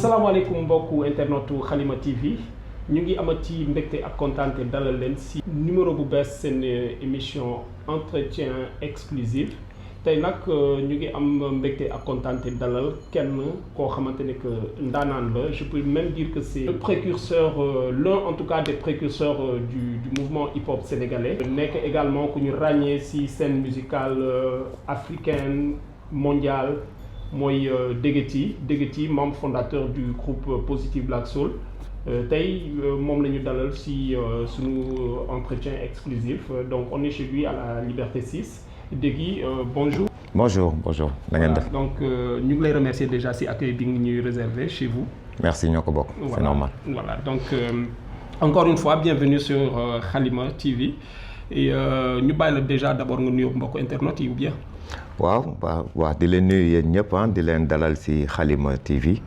salaamaaleykum mbokku internetu Halima TV ñu ngi amati mbégte ak kontaante dalal leen si numéro bu bees seen émission entretien exclusif tey nag ñu ngi am mbégte ak kontaante dalal kenn koo xamante ne que ndaanaan la je peux même dire que c'est le précurseur l'un en tout cas des précurseurs du mouvement hip-hop sénégalais nekk également ku ñu ràññee si scène musicale africaine mondiale mooy Deguety membre fondateur du groupe Positive Black Soul tey moom la ñu dalal si suñu entretien exclusif donc on est chez lui à la Liberté 6 Deguy bonjour. Bonjour na ngeen def. donc ñu ngi lay remercier déjà si accueil bi nga ñuy réservé chez vous. merci ñoo ko bokk. c'est normal. voilà donc encore une fois bienvenue sur Halima TV et ñu bàyyi la déjà d'abord nga nuyoo mbokku internet yi ou bien. waaw di leen nuyu yéen ñëpp di leen dalal ci Halima TV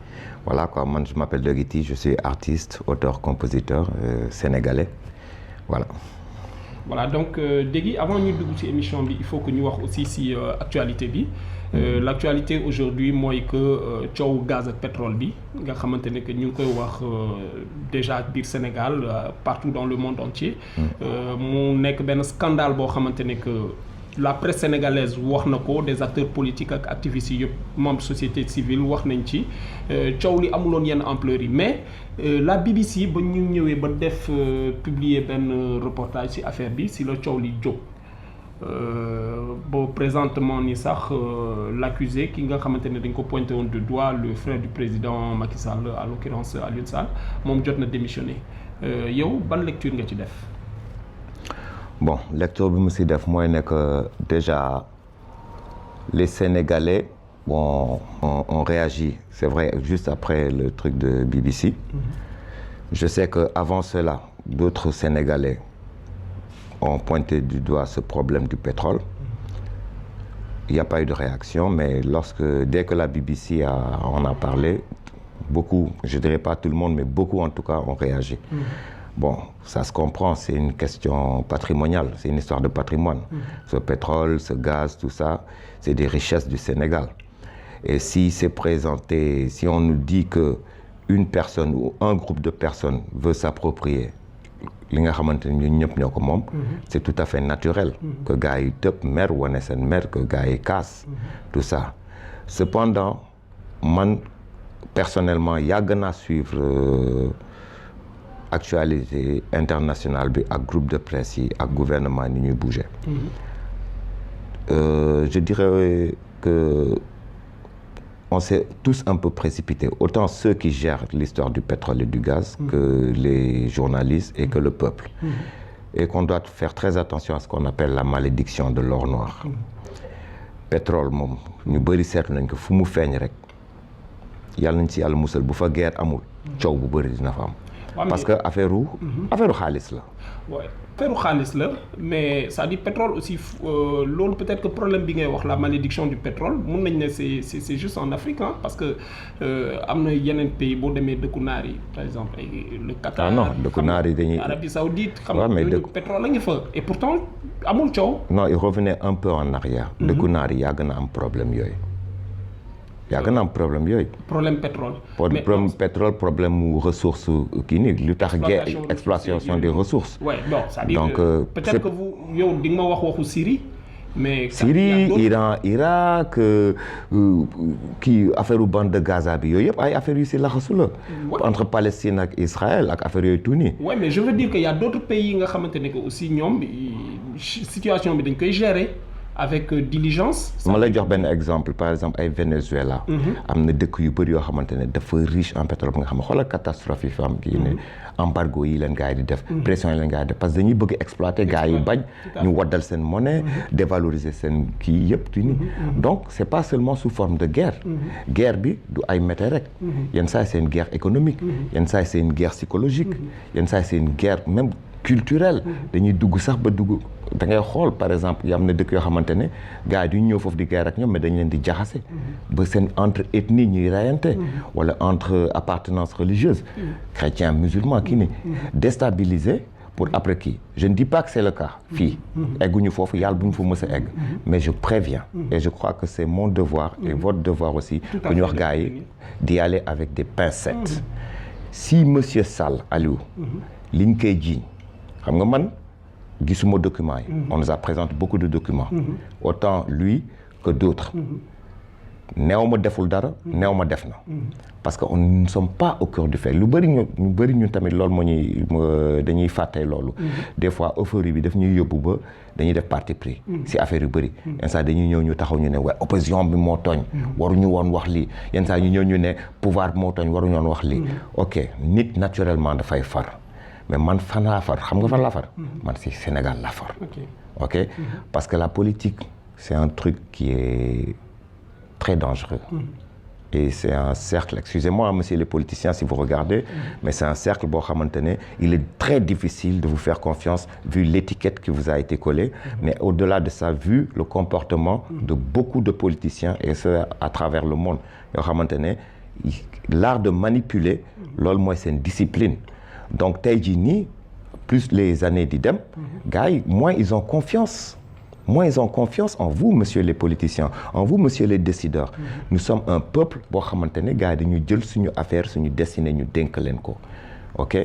voilà quoi man je m'appelle Deguety je suis artiste auteur compositeur sénégalais voilà donc Deguy avant ñu dugg ci émission bi il faut que ñu wax aussi ci actualité bi l'actualité aujourd'hui mooy que coow gaz ak pétrole bi nga xamante ne que ñu ngi koy wax déjà biir Sénégal partout dans le monde entier mu nekk benn scandale boo xamante ne que la presse sénégalaise wax na ko des acteurs politiques ak activistes yi yëpp membres société civile wax nañ ci coow li amuloon yenn ampleur yi mais la BBC ba ñu ñëwee ba def publier benn reportage ci affaire bi ci la coow li jóg ba présentement ni sax l'accusé ki nga xamante ne dañ ko pointé woon du doigt le frère du président Macky Sall à l'occurrence Aliou Sall moom jot na démissionné yow ban lecture nga ci def. Bon lecture bi mu si def mooy ne que déjà les Sénégalais ont réagi c'est vrai juste après le truc de BBC. Je sais que avant cela d'autres Sénégalais ont pointé du doigt ce problème du pétrole. Il n'y a pas eu de réaction mais dès que la BBC en a parlé beaucoup, je dirais pas tout le monde mais beaucoup en tout cas ont réagi. Bon, ça se comprend, c'est une question patrimoniale, c'est une histoire de patrimoine. Ce pétrole, ce gaz, tout ça, c'est des richesses du Sénégal. Et si c'est présenté, si on nous dit que une personne ou un groupe de personnes veut s'approprier li nga xamante ne ñun ñëpp ñoo ko moom, c'est tout à fait naturel que gars yi tëb mer wane seen mer, que gars yi casse, tout ça. Cependant, man personnellement yàgg naa suivre actualité internationale bi ak groupe de presse yi ak gouvernement ni ñuy bouger. Je dirais que on s'est tous un peu précipités, autant ceux qui gèrent l'histoire du pétrole et du gaz que les journalistes et que le peuple. Et qu'on doit faire très attention à ce qu'on appelle la malédiction de l'or noir. Pétrole moom ñu bëri seetlu nañ ko fu mu feeñ rek yàlla nañ ci yàlla musal bu fa guerre amul coow bu bëri dina fa am. Parce que affaire xaalis la. waaw affaire xaalis la mais c'est-à-dire pétrole aussi loolu peut-être que problème bi ngay wax la malédiction du pétrole mun nañ ne c'est juste en Afrique parce que am na yeneen pays boo demee dëkku naar yi par exemple le Qatar. Ah non dëkku naar yi dañuy Arabie Saoudite. xam nga pétrole la ngi fa et pourtant amul coow. non il revenait un peu en arrière. dëkku naar yi yàgg na am problème yooyu. yàgg na am problème yooyu. problème pétrole. problème pétrole problème mu ressource kii nii lu tax exploitation des ressources. ouais bon c'est-à-dire donc peut-être que vous yow di nga ma waxu Syrie. mais Syrie Irak kii affaire bande de Gaza bi yooyu yëpp ay affaires yu si laxasu la. entre Palestine ak Israël ak affaire yooyu tout nii. ouais mais je veux dire que y a d'autres pays yi nga xamante ne que aussi ñoom situation bi dañ koy gérer. avec diligence. ma lay jox benn exemple par exemple ay Venezuela. am na dëkk yu bëri yoo xamante ne dafa riche en pétrole bi nga xam ne xoolal catastrophe yi fi am kii ne embargo yi leen gars yi di def. pression yi leen gars yi di def parce que dañuy bëgg exploiter gars yi bañ. ñu waddal seen monnaie. dévaloriser seen kii yëpp tu donc c'est pas seulement sous forme de guerre. guerre bi du ay mété rek. yenn saa yi c'est une guerre économique. yenn saa yi c'est une guerre psychologique. yenn saa yi c'est une guerre même culturelle. dañuy dugg sax ba dugg. da ngay xool par exemple y am na dëkk yoo xamante ne gars yi duñ ñëw foofu di guerre ak ñoom mais dañ leen di jaxase ba seen entre ethnie ñuy rayante wala entre appartenance religieuse chrétien musulman kii ni déstabiliser pour après kii je ne dis pas que c'est le cas fii egguñu foofu yàlla bu ñu fa mës a egg mais je préviens et je crois que c'est mon devoir et votre devoir aussi que ñu wax gars yi d'y aller avec des pincettes si monsieur Sall Aliou liñ koy jiiñ xam nga man gisuma documents yi on nous a présenté beaucoup de documents autant lui que d'autres neew ma deful dara neew ma def na parce que nous ne sommes pas au cœur du fait lu bëri ñu bëri ñun tamit loolu moo ñuy dañuy fàtte loolu des fois euphorie bi daf ñuy yóbbu ba dañuy def parti pris si affaire yu bëri yenn saa dañuy ñëw ñu taxaw ñu ne waaye opposition bi moo tooñ waruñu woon wax lii yenn saa ñu ñëw ñu ne pouvoir bi moo tooñ waruñu woon wax lii ok nit naturellement dafay far mais man fan laa far xam nga fan laa far man si Sénégal laa far ok parce que la politique c'est un truc qui est très dangereux et c'est un cercle excusez-moi monsieur les politiciens si vous regardez mais c'est un cercle boo xamante ne il est très difficile de vous faire confiance vu l'étiquette qui vous a été collée mais au-delà de ça vu le comportement de beaucoup de politiciens et ce à travers le monde yoo xamante ne l'art de manipuler loolu mooy seen discipline donc tey jii nii plus les années di dem gars yi moins ils ont confiance en vous monsieur les politiciens en vous monsieur les décideurs nous sommes un peuple boo xamante ne gars yi dañu jël suñu affaire suñu destinée ñu dénk leen ko ok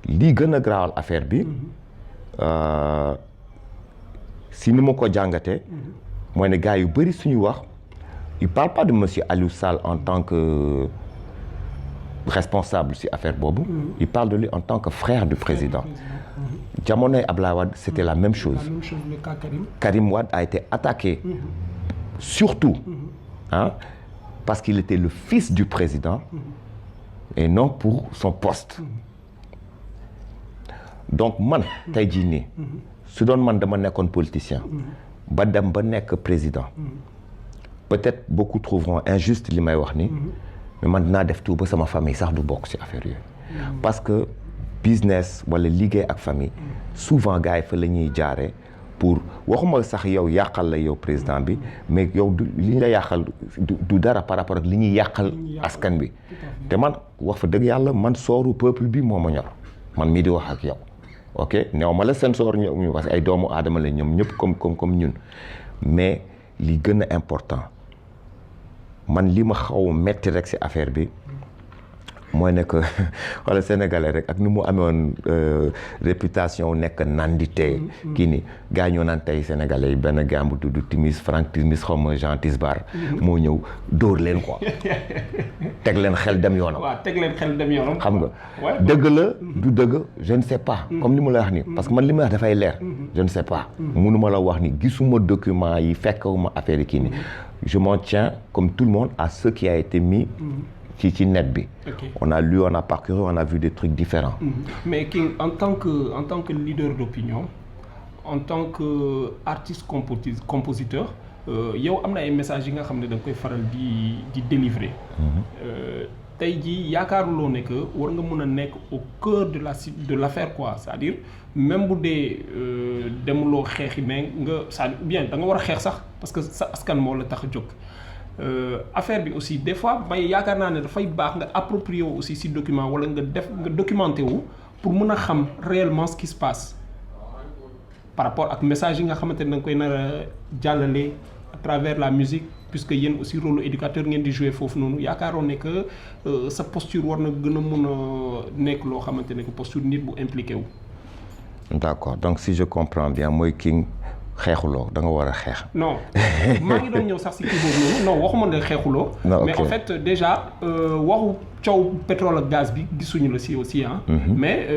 lii gën a graawal affaire bi si ni ma ko jàngatee mooy ne gars yu bëri suñu wax il parle pas de monsieur Aliou Sall en tant que responsable si affaire boobu il parle de lui en tant que frère du président jamonoy Abdoulaye Wade c'était la même chose le cas Karim Wade a été attaqué surtout parce qu'il était le fils du président et non pour son poste donc man tey jii nii su doon man dama nekkoon politicien ba dem ba nekk président peut-être beaucoup trouveront injuste li may wax ni mais man dinaa def tout ba sama famille sax du bokk ci affaire yooyu parce que business wala liggéey ak famille souvent gars yi fa la ñuy jaaree pour waxuma sax yow yàqal la yow président bi mais yow li ñu la yàqal du dara par rapport ak li ñuy yàqal askan bi te man wax fa dëgg yàlla man sooru peuple bi moo ma ñor man mii di wax ak yow ok néew ma la seen soor ñu parce que ay doomu aadama la ñoom ñëpp comme ñun mais li gën a important man li ma xaw metti rek ci affaire bi mooy nekk wala sénégalais rek ak ni mu amewoon réputation nekk nandite kii ni gars ñoo naan tey sénégalais yi benn gambu tudd Timis Franck Timis xaw ma Jean Tisbar moo ñëw dóor leen quoi teg leen xel dem yoonam. waaw teg leen xel dem yoonam. xam nga dëgg la du dëgg je ne sais pas comme li mu la wax ni parce que man li ma wax dafay leer je ne sais pas mënuma la wax ni gisuma document yi fekkuma affaire yi kii ni je m'en tiens comme tout le monde à ce qui a été mis ci net bi. On a lu, on a parcouru, on a vu des trucs différents. Mais King, en tant que leader d'opinion, en tant que artiste compositeur, yow am na ay messages yi nga xam ne da nga koy faral di délivrer. Tey jii yaakaaruloo ne que war nga mën a nekk au cœur de l'affaire quoi, c'est-à-dire même bu dee demuloo xeexi mais nga c'est-à-dire bien da nga war a xeex sax parce que sa askan moo la tax a jóg. Affaire bi aussi des fois may yaakaar naa ne dafay baax nga approprier wu aussi ci document wala nga documenté wu pour mën a xam réellement ce qui se passe par rapport ak message yi nga xamante ne da nga koy nar a jàllale à travers la musique puisque yéen aussi rôle éducateur ngeen di jouer foofu noonu yaakaaroon ne que sa posture war na gën a mën a nekk loo xamante ne que posture nit bu impliqué wu. D'accord donc si je comprends bien mooy King xeexuloo da nga war a xeex. non maa ngi doon ñëw sax si kii boobu noonu non waxuma ne xeexuloo. mais en fait déjà waxu coow pétrole ak gaz bi gisuñu la si aussi ah. mais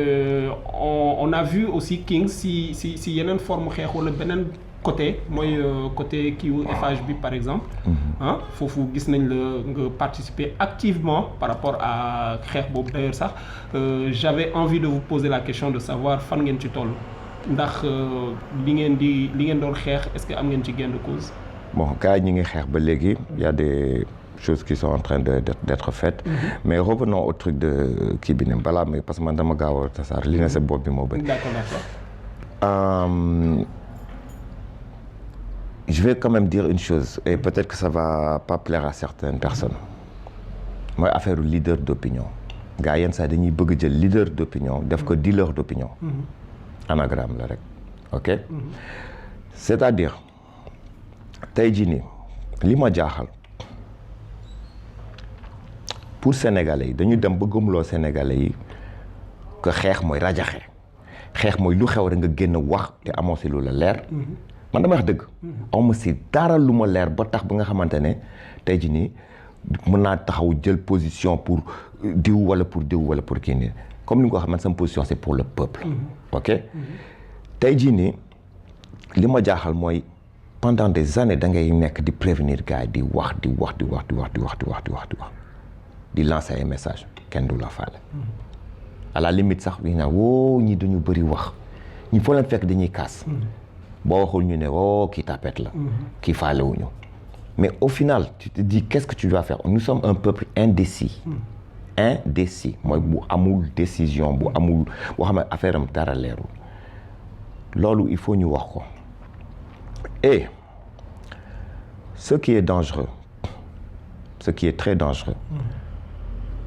on a vu aussi King si yeneen forme xeex wala beneen côté mooy côté kii Eiffage bi par exemple. ah foofu gis nañ la nga participer activement par rapport à xeex boobu d'ailleurs sax j'avais envie de vous poser la question de savoir fan ngeen ci toll. ndax li ngeen doon xeex est-ce que am ngeen ci gain de cause. bon gars yi ñi ngi xeex ba léegi y a des choses qui sont en train d'être faites. mais revenons au truc de kii bi ne balaa mais parce que man dama gaaw a tasaar li ne sa bopp bi moo bëri. d'accord. Je vais quand même dire une chose et peut-être que ça va pas plaire à certaines personnes mooy affaire leader d'opinion gars yenn saa dañuy bëgg jël leader d'opinion def ko dealer d'opinion. anagramme la rek ok. c'est-à-dire tey jii nii li ma jaaxal pour sénégalais yi dañu dem ba gëmloo sénégalais yi que xeex mooy rajaxe xeex mooy lu xew rek nga génn wax te amoo si lu la leer. man dama wax dëgg. awma si dara lu ma leer ba tax ba nga xamante ne tey jii nii mën naa taxaw jël position pour diw wala pour diw wala pour kii nii comme ni nga ko xam man sama position c'est pour le peuple. ok tey jii nii li ma jaaxal mooy pendant des années da ngay nekk di prévenir gars yi di wax di lancer ay message kenn du la faale. à la limite sax ñu naan woo ñi dañu bëri wax ñi foo leen fekk dañuy kaas. boo waxul ñu ne woo kii tapette la. kii faalewuñu mais au final tu te dis qu'est-ce que tu dois faire nous sommes un peuple indécis. indécis mooy bu amul décision bu amul boo xam ne affaire am dara leerul loolu il faut ñu wax ko et ce qui est dangereux ce qui est très dangereux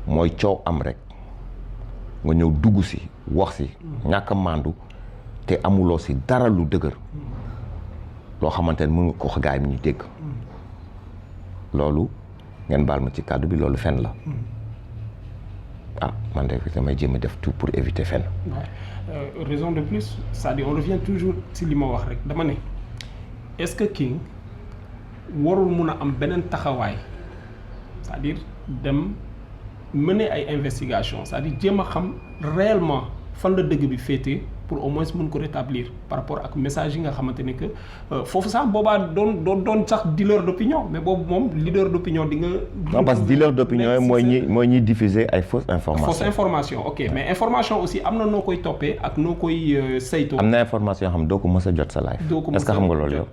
mooy coow am rek nga ñëw dugg si wax si ñàkk a màndu te amuloo si dara lu dëgër loo xamante ne mën nga ko gaay mi ñu dégg loolu ngeen baal ma ci kàddu bi loolu fen la man de damay jéem a def tout pour éviter fen. raison de plus c'est-à-dire on revient toujours si li ma wax rek dama ne est-ce que King warul mun a am beneen taxawaay c'est-à-dire dem mener ay investigation c'est-à-dire jéem a xam réellement fan la dëgg bi féete pour au moins mun ko rétablir par rapport ak message yi nga xamante ne que foofu sax boobaa doon sax dealer d'opinion mais boobu moom leader d'opinion di nga. non parce que dealer d'opinion yi mooy ñuy diffuser ay fausses informations. fausse information ok mais information aussi am na noo koy toppee ak noo koy saytoo. am na information yoo xam doo ko mës a jot sa live. doo ko mës a est-ce que xam nga loolu yow.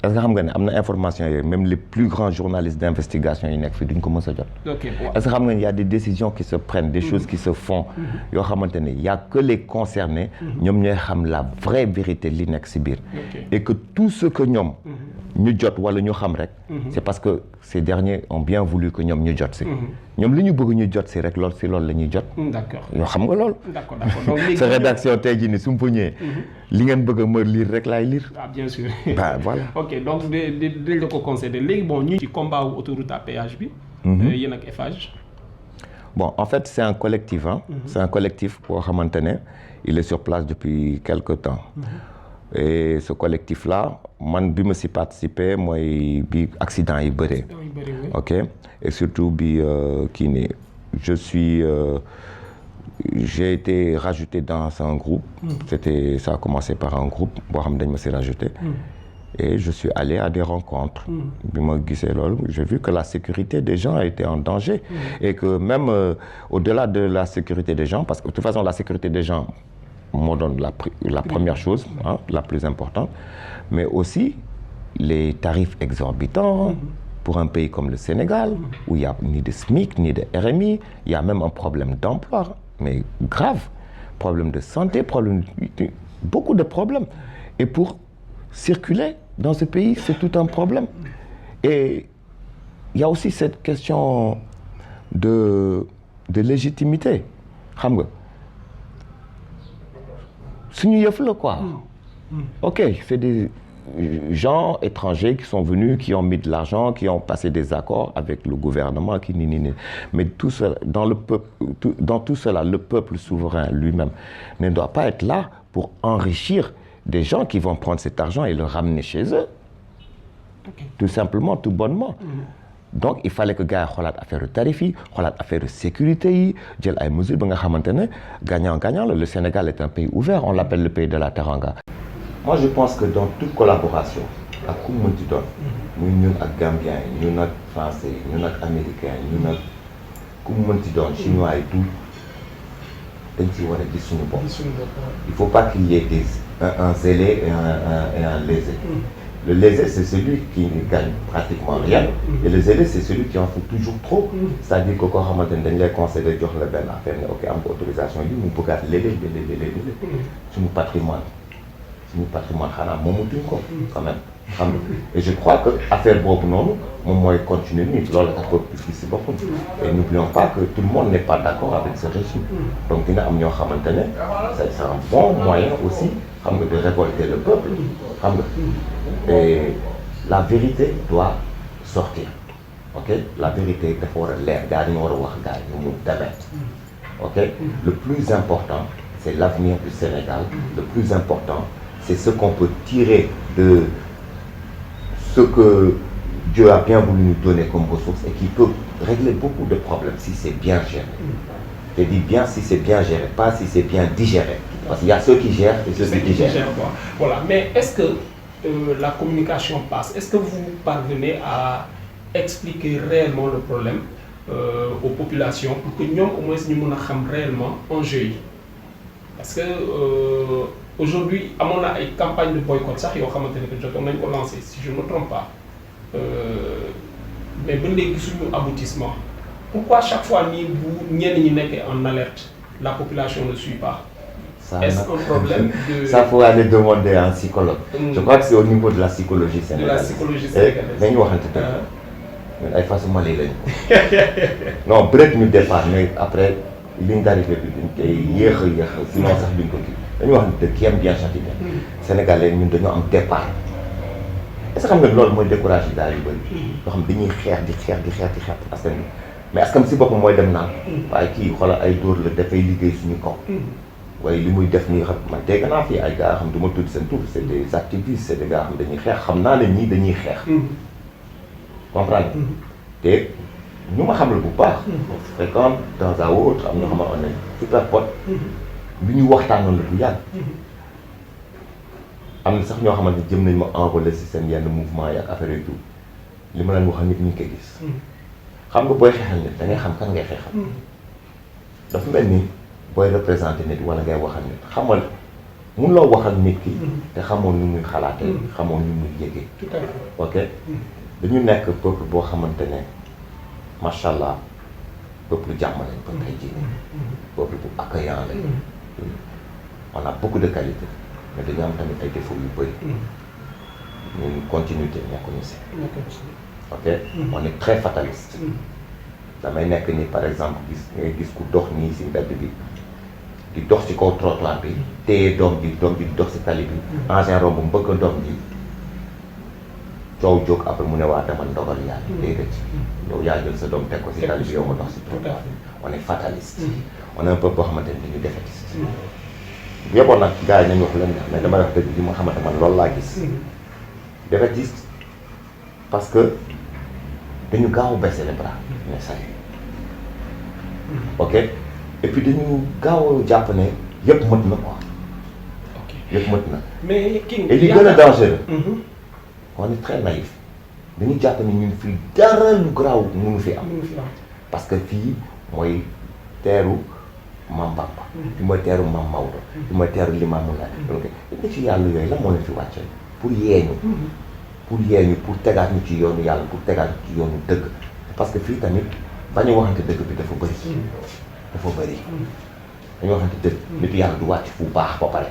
est-ce que xam nga ne am na information yooyu même les plus grands journalistes d'investigation yi nekk fii duñ ko mës a jot. est-ce que xam nga ne y a des décisions qui se prennent des choses qui se font yoo xamante ne y a que les concernés ñoom ñooy xam la vraie vérité li nekk ci biir et que tout ce que ñoom ñu jot wala ñu xam rek c'est parce que ces derniers ont bien voulu que ñoom ñu jot ci ñoom li ñu bëgg ñu jot ci rek loolu ci loolu la ñuy jot. d'accord yoo xam nga loolu. d'accord donc léegi sa rédaction tey jii nii su ma fa ñëwee li ngeen bëgg a ma lire rek laay lire. ah bien sûr. bah voilà. ok donc dañ la ko concédé léegi bon ñu ci combat wu autoroute à péage bi. yéen ak Eiffage. bon en fait c'est un collectif hein. C'est un collectif boo xamante ne il est sur place depuis quelque temps. Et ce collectif là man bi ma si participer mooy bi accident yi bëree. ok et surtout bi kii nii j'ai été rajouté dans un groupe. Ça a commencé par un groupe boo xam dañ ma si rajouté. Et je suis allé à des rencontres. bi ma gisee loolu j'ai vu que la sécurité des gens était en danger. Et que même au-delà de la sécurité des gens parce que de toute façon la sécurité des gens moo doon la première chose hein, la plus importante mais aussi les tarifs exorbitants pour un pays comme le Sénégal où il y a ni de SMIC ni de RMI il y a même un problème d'emploi mais grave problème de santé beaucoup de problèmes et pour circuler dans ce pays c'est tout un problème et il y a aussi cette question de légitimité xam nga suñu yëf la quoi. ok c'est des gens étrangers qui sont venus qui ont mis de l'argent qui ont passé des accords avec le gouvernement qui ni mais tout cela dans tout cela le peuple souverain lui-même ne doit pas être là pour enrichir des gens qui vont prendre cet argent et le ramener chez eux. Tout simplement tout bonnement. Donc il fallait que gars yi xoolaat affaire tarif yi xoolaat affaire sécurité yi jël ay mesures ba nga xamante ne gagnant-gagnant la. Le Sénégal est un pays ouvert on l'appelle le pays de la teranga. Moi je pense que dans toute collaboration ak ku mu mënti doon muy ñun ak Gambiens yi ñun ak Français yi ñun ak Américains yi ñun ak ku mu mënti doon Chinois yi tout dañ ci war a gis suñu bopp. Il faut pas qu'il y ait un zélé et un lésé. Le lésé, c'est celui qui ne gagne pratiquement rien. Et le zélé, c'est celui qui en fait toujours trop. C'est-à-dire que quand on a des conseils de dire le affaire, ok, am autorisation, il nous peut garder c'est mon patrimoine. suñu patrimoine xanaa moomatuñ ko quand même xam nga et je crois que affaire boobu noonu moom mooy continuer nii loolu tax peuple bi si boppam et n'oublions pas que tout le monde n'est pas d'accord avec ce régime donc dina am ñoo xamante ne c'est un bon moyen aussi xam nga de révolter le peuple xam nga et la vérité doit sortir ok la vérité dafa war a leer gars yi dañu war a wax gars yi ñu mu demee ok le plus important c'est l'avenir du Sénégal le plus important c'est ce qu'on peut tirer de ce que Dieu a bien voulu nous donner comme ressources et qui peut régler beaucoup de problèmes si c'est bien géré. Je dis bien si c'est bien géré, pas si c'est bien digéré. Parce qu'il y a ceux qui gèrent et ceux qui digèrent. Voilà. Mais est-ce que la communication passe? Est-ce que vous parvenez à expliquer réellement le problème aux populations pour que nous, au moins, nous puissions réellement enjeu? Parce que aujourd'hui, à mon avis, campagne de boycott, ça, il y a une lancé, si je ne me trompe pas. Mais bon, les aboutissement. Pourquoi chaque fois nous sommes en alerte, la population ne suit pas? Est-ce un problème de... Ça, faut aller demander à un psychologue. Je crois que c'est au niveau de la psychologie sénégalaise. De la psychologie sénégalaise. Mais facilement les non, peut-être nous départ, mais après, ligne d'arrivée hier, sinon ça d'une côté. Nous avons qui aime bien châtier. Sénégalais, nous devons un départ. Est-ce que nous avons découragé d'arriver? Nous avons dit mais est-ce que si beaucoup moins dem naan waaye kii xoolal ay dóor la dafay liggéey suñu kaw waaye li muy def nii xam man dégg naa fi ay gars xam du ma tudd seen tur c'est des activistes c'est des gars xam dañuy xeex xam naa ne ñii dañuy xeex comprendre te ñu ma xam la bu baax fréquent dans un autre am na xam on est super pote lu ñu waxtaanoon la bu yàgg am na sax ñoo xamante jëm nañ ma enrôler si seen yenn mouvement yi ak affaire yi tout li ma leen wax nit ñi koy gis xam nga booy xeexal nit da ngay xam kan ngay xeexal dafa mel ni booy représenté nit wala ngay waxal nit xamal mun loo waxal nit ki te xamoon nu muy xalaatee xamoon nu muy yëgee ok dañu nekk peuple boo xamante ne macha allah peuple jàmm lañ ba tey jii peuple bu accueillant lañ on a beaucoup de qualité mais dañu am tamit ay défauts yu bëri ñun continuité nekkuñu si ok on est très fataliste damay nekk ni par exemple ngay gis ku dox nii si mbedd bi di dox ci kaw trottoir bi téye doom bi di dox si tali bi engin romb mu bëgg a doom bi coow jóg après mu ne waa dama ndogal yàlla déedéet yow yaa jël sa doom teg ko si tali bi yow nga dox si trottoir on est fataliste on est un peu boo xamante ne dañu défaitiste yeboon nag gars yi nañu wax leen mais dama wax dëgg li ma xamante man loolu laa gis défaitiste parce que dañu gaaw a baisser les bras mais ça y est ok et puis dañu gaaw a jàpp ne yëpp mët na quoi yëpp mët na mais et li gën a dangereux on est très naïf dañu jàpp ne ñun fii dara lu garaaw mënu fi am parce que fii mooy teeru Maam Bamba fi mooy teeru Maam Maodo fi mooy teeru Limaamu Laay donc li ci yàlla yooyu la moo leen fi wàcce pour yeeñu pour tegaat ñu ci yoonu yàlla pour tegaat ñu ci yoonu dëgg parce que fii tamit bañu waxante dëgg bi dafa bëri dañu waxante dëgg nit yàlla du wàcc fu baax ba pare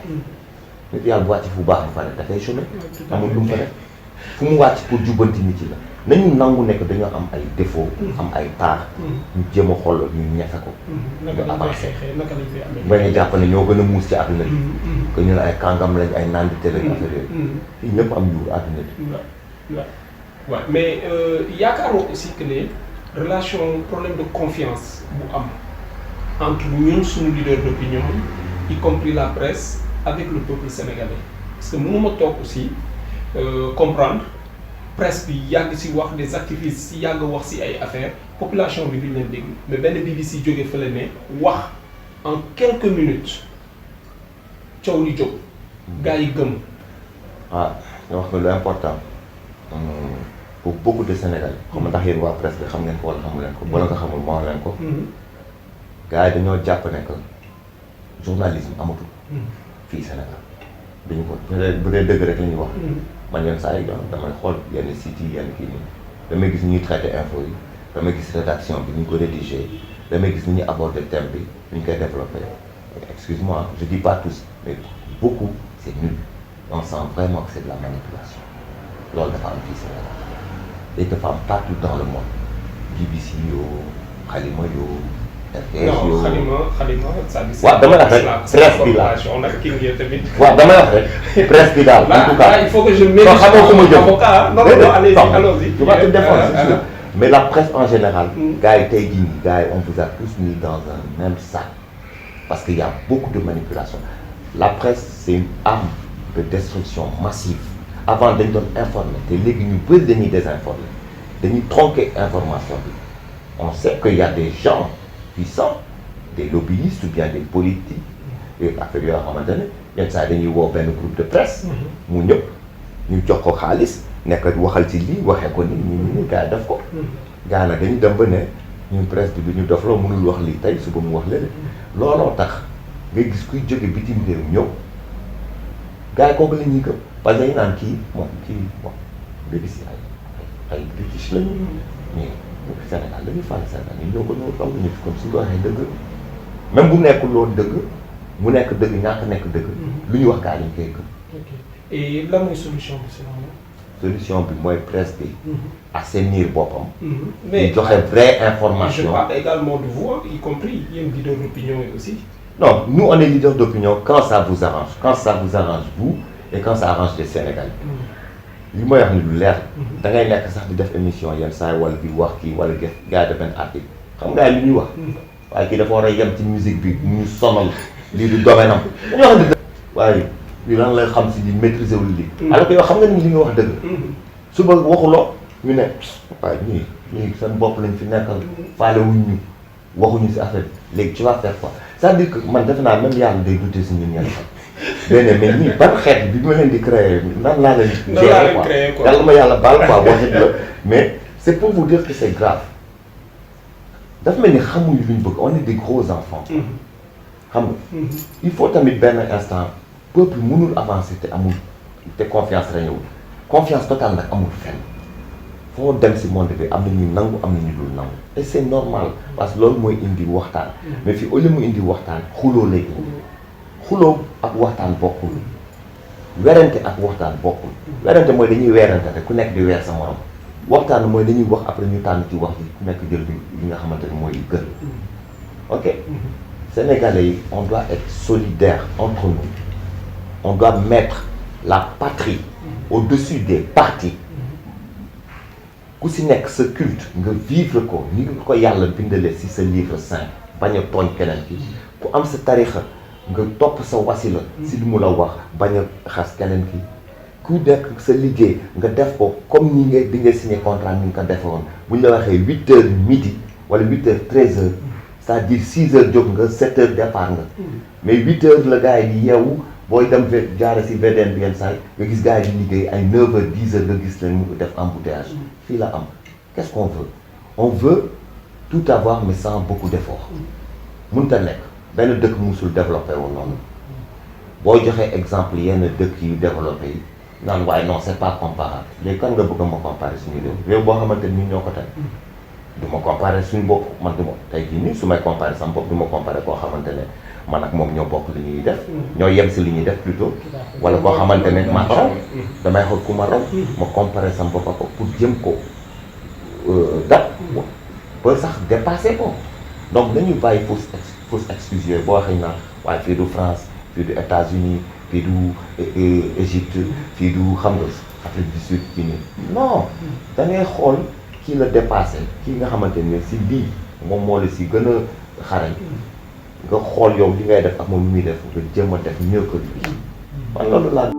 nit yàlla bu wàcc fu baax ba pare dafay chômer amul lu mu fa def fu mu wàcc pour jubbanti nit yi la nañu nangu nekk dañoo am ay défaut am ay taax ñu jéem a xool ñu ñefe ko ñu avancé bañ a jàpp ne ñoo gën a muus ci àdduna bi que ñu ne ay kàngam lañ ay naan di télé affaire yooyu fii ñëpp am yuur àdduna bi waaw mais yaakaaroo aussi que ne relation problème de confiance bu am entre ñun suñu leader d'opinion y compris la presse avec le peuple sénégalais parce que mënuma toog aussi comprendre presse bi yàgg si wax des activistes si yàgg wax si ay affaires population bi duñ leen dégg mais benn BBC jóge fële ne wax en quelques minutes coow li jóg gars yi gëm. nga wax nga lu important pour beaucoup de Sénégalais xam nga ndax yéen waa presse bi xam ngeen ko wala xamu leen ko wala nga xamul moo leen ko gars yi dañoo jàpp ne que journalisme amatul fii Sénégal dañu ko bu dee dëgg rek la ñuy wax man yenn saa yi damay xool yenn sites yi yenn kii nii damay gis ñuy traité info yi damay gis rédaction bi ñu ko rédigé damay gis ni ñuy aborder thème bi ñu koy développé excuse-moi je dis pas tous mais beaucoup c'est nul on sent vraiment que c'est de la manipulation loolu dafa am fii Sénégal et dafa am partout dans le monde BBC yoo Halima yoo RTS yoo non Halima ça dit waaw dama wax rek presse bi la nag kii ngeen tamit waaw dama wax rek presse bi daal en tout cas il faut que je mérite avocat non allez-y tu vas te défendre c'est sûr mais la presse en général gars yi tey jii nii gars yi on vous a tous mis dans un même sac parce qu'il y a beaucoup de manipulation la presse c'est une arme de destruction massive avant dañ doon informer te léegi ñu bëri dañuy désinformer dañuy tronquer information bi on sait qu'il y a des gens puissants des lobbyistes ou bien des politiques et affaire yoo xamante ne yenn saa dañuy woo benn groupe de presse mu ñëpp ñu jox ko xaalis nekk waxal ci lii waxee ko ni gars yi def ko gars nag dañu dem ba ne ñun presse bi ñu def loo mënul wax lii tey suba mu wax léegi looloo tax nga gis kuy jóge bitim réew ñëw gars yi kooku la ñuy gëm parce que dañu naan kii bon nga gis ay british lañu mais Sénégal dañuy fàll Sénégal ñu ñoo ko ñëw xam nga ñu fi comme suñu ko waxee dëgg même bu nekkul loolu dëgg mu nekk dëgg ñàkk nekk dëgg lu ñu wax gars yi ñu koy gëm. et lan mooy solution bi selon solution bi mooy presse bi assainir boppam. mais ñu joxe vraie information. je parle également de vous y compris yéen leader d'opinion aussi. non nous on est leader d'opinion quand ça vous arrange vous et quand ça arrange les Sénégalais. li may wax ni lu leer. da ngay nekk sax di def émission yenn saa yi wala di wax kii wala gars yi def benn article xam nga li ñuy wax. waaye kii dafa war a yem ci musique bi ñu sonal lii du domaine am dañoo xam ne waaye lii lan lay xam si di maîtriser wul lii. alors que yow xam nga ni li nga wax dëgg. suba waxuloo ñu ne waaye ñii seen bopp lañ fi nekkal faale wuñ ñu waxuñu si affaire bi léegi tu vas faire quoi c'est-à-dire que man defe naa même yàlla day douter si ñun ñenn xam. mais ñii ban xeet bi ma leen di créer nan laa leen gérer quoi yàlla ma yàlla baal quoi waxit la mais c'est pour vous dire que c'est grave dafa mel ni xamuñu luñ bëgg on est des gros enfants xam nga il faut tamit benn instant peuple mënul avancer te amul te confiance reñewul confiance totale nag amul fenn foo dem si monde bi am na ñuy nangu am na ñu dul nangu et c'est normal parce que loolu mooy indi waxtaan mais fii au lieu mu indi waxtaan xuloo lay indi xuloo ak waxtaan bokkul werante ak waxtaan bokkul werante mooy dañuy weerante te ku nekk di weer sa morom waxtaan mooy dañuy wax après ñu tànn ci wax ji ku nekk jël li nga xamante ne mooy gën ok Sénégalais yi on doit être solidaires entre nous on doit mettre la patrie au-dessus des partis ku si nekk sa culte nga vivre ko ni nga ko yàlla bindalee si sa livre saint bañ a tooñ keneen ki ku am sa tarixa nga topp sa wasila si li mu la wax bañ a xas keneen ki ku nekk sa liggéey nga def ko comme ni nga di nga signé contrat ni nga ko defe woon bu ñu la waxee 8h midi wala 8h 13h c'est-à-dire 6h jóg nga 7h départ nga mais 8h la gars yi di yeewu booy dem jaare si VDN bi yenn saa nga gis gars yi di liggéey ay 9h 10h nga gis leen mu def embouteillage fii la am qu'est-ce qu'on veut on veut tout avoir mais sans beaucoup d'efforts mënta nekk benn dëkk musul développé wu noonu boo joxee exemple yenn dëkk yu développé yi naan waaye non c'est pas comparable léegi kan nga bëgg ma comparer suñu réew boo xamante ni ñoo ko tey du ma comparer suñu bopp man du ma tey jii nii su may comparer sama bopp du ma comparer koo xamante ne man ak moom ñoo bokk li ñuy def ñoo yem si li ñuy def plutôt wala koo xamante ne ma raw damay xool ku ma raw ma comparer sama bopp ak pour jëm ko dab ba sax dépasser ko donc dañuy bàyyi fausse excuse yooyu boo waxee naa waaye fii du France fii du États-Unis fii du Égypte fii du xam nga Afrique du Sud fii nii non da ngay xool kii la dépassé kii nga xamante ne si lii moom moo la si gën a xarañ nga xool yow li ngay def ak moom li muy def nga jéem a def mieux que lui man loolu laa